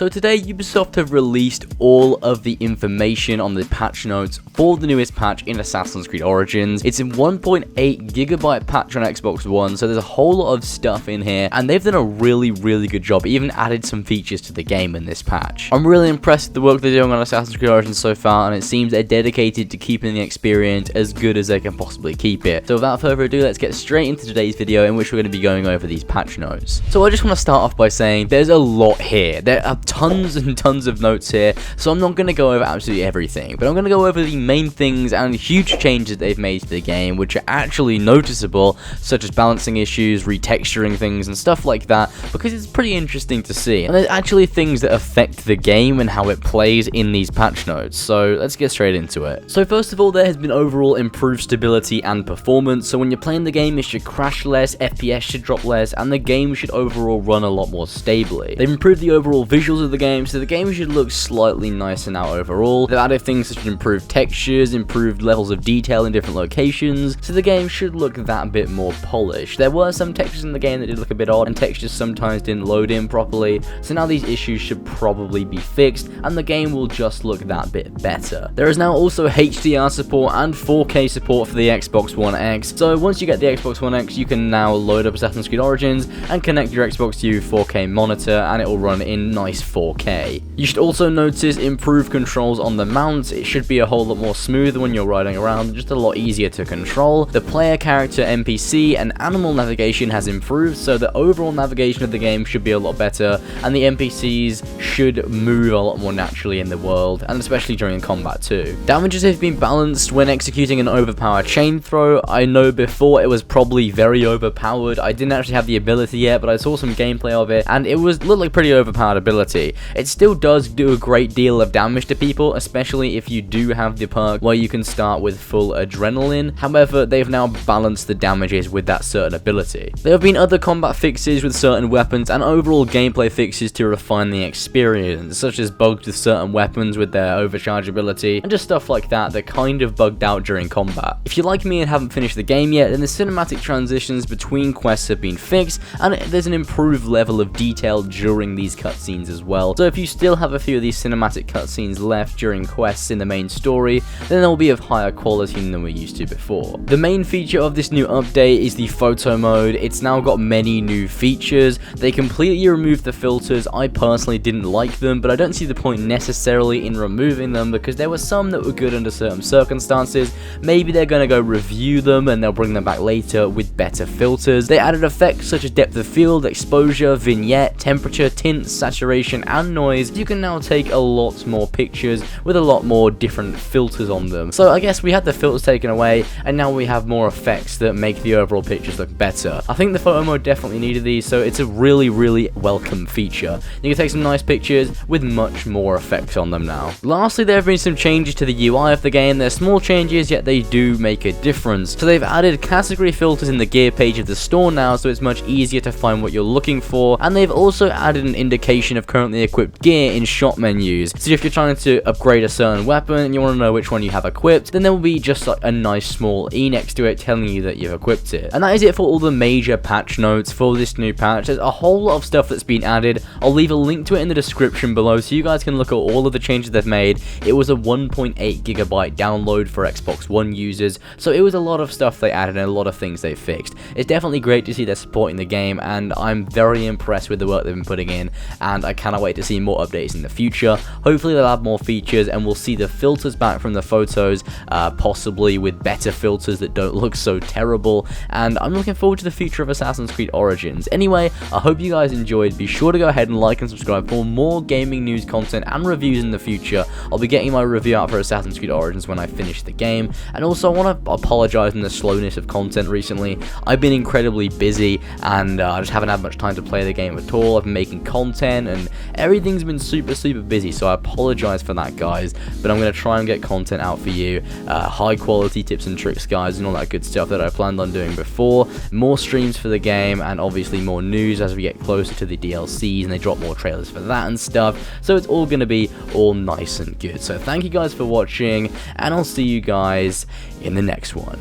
So today Ubisoft have released all of the information on the patch notes for the newest patch in Assassin's Creed Origins. It's in 1.8 gigabyte patch on Xbox One, so there's a whole lot of stuff in here, and they've done a really good job, even added some features to the game in this patch. I'm really impressed with the work they're doing on Assassin's Creed Origins so far, and it seems they're dedicated to keeping the experience as good as they can possibly keep it. So without further ado, let's get straight into today's video in which we're going to be going over these patch notes. So I just want to start off by saying there's a lot here. There are tons and tons of notes here, so I'm not going to go over absolutely everything, but I'm going to go over the main things and huge changes they've made to the game which are actually noticeable, such as balancing issues, retexturing things and stuff like that, because it's pretty interesting to see, and there's actually things that affect the game and how it plays in these patch notes. So let's get straight into it. So first of all, there has been overall improved stability and performance, so when you're playing the game it should crash less, FPS should drop less, and the game should overall run a lot more stably. They've improved the overall visuals of the game, so the game should look slightly nicer now overall. They've added things such as improved textures, improved levels of detail in different locations, so the game should look that bit more polished. There were some textures in the game that did look a bit odd, and textures sometimes didn't load in properly, so now these issues should probably be fixed, and the game will just look that bit better. There is now also HDR support and 4K support for the Xbox One X, so once you get the Xbox One X, you can now load up Assassin's Creed Origins and connect your Xbox to your 4K monitor, and it will run in nice 4K. You should also notice improved controls on the mount. It should be a whole lot more smooth when you're riding around, just a lot easier to control. The player character NPC and animal navigation has improved, so the overall navigation of the game should be a lot better, and the NPCs should move a lot more naturally in the world, and especially during combat too. Damages have been balanced when executing an overpowered chain throw. I know before it was probably very overpowered. I didn't actually have the ability yet, but I saw some gameplay of it, and it looked like pretty overpowered ability. It still does do a great deal of damage to people, especially if you do have the perk where you can start with full adrenaline. However, they've now balanced the damages with that certain ability. There have been other combat fixes with certain weapons and overall gameplay fixes to refine the experience, such as bugs with certain weapons with their overcharge ability, and just stuff like that that kind of bugged out during combat. If you're like me and haven't finished the game yet, then the cinematic transitions between quests have been fixed, and there's an improved level of detail during these cutscenes as well. So if you still have a few of these cinematic cutscenes left during quests in the main story, then they'll be of higher quality than we're used to before. The main feature of this new update is the photo mode. It's now got many new features. They completely removed the filters. I personally didn't like them, but I don't see the point necessarily in removing them because there were some that were good under certain circumstances. Maybe they're going to go review them and they'll bring them back later with better filters. They added effects such as depth of field, exposure, vignette, temperature, tint, saturation, and noise. You can now take a lot more pictures with a lot more different filters on them. So I guess we had the filters taken away, and now we have more effects that make the overall pictures look better. I think the photo mode definitely needed these, so it's a really welcome feature. You can take some nice pictures with much more effects on them now. Lastly, there have been some changes to the UI of the game. They're small changes, yet they do make a difference. So they've added category filters in the gear page of the store now, so it's much easier to find what you're looking for, and they've also added an indication of currently equipped gear in shop menus. So if you're trying to upgrade a certain weapon and you want to know which one you have equipped, then there will be just like a nice small E next to it telling you that you've equipped it. And that is it for all the major patch notes for this new patch. There's a whole lot of stuff that's been added. I'll leave a link to it in the description below so you guys can look at all of the changes they've made. It was a 1.8 gigabyte download for Xbox One users, so it was a lot of stuff they added and a lot of things they fixed. It's definitely great to see they're supporting the game, and I'm very impressed with the work they've been putting in, and I cannot wait to see more updates in the future. Hopefully they'll add more features and we'll see the filters back from the photos, possibly with better filters that don't look so terrible, and I'm looking forward to the future of Assassin's Creed Origins. Anyway, I hope you guys enjoyed. Be sure to go ahead and like and subscribe for more gaming news content and reviews in the future. I'll be getting my review out for Assassin's Creed Origins when I finish the game, and also I want to apologize in the slowness of content recently. I've been incredibly busy and I just haven't had much time to play the game at all. I've been making content and everything's been super busy, so I apologize for that, guys, but I'm going to try and get content out for you, high quality tips and tricks, guys, and all that good stuff that I planned on doing before. More streams for the game, and obviously more news as we get closer to the DLCs and they drop more trailers for that and stuff, so it's all going to be all nice and good. So thank you guys for watching, and I'll see you guys in the next one.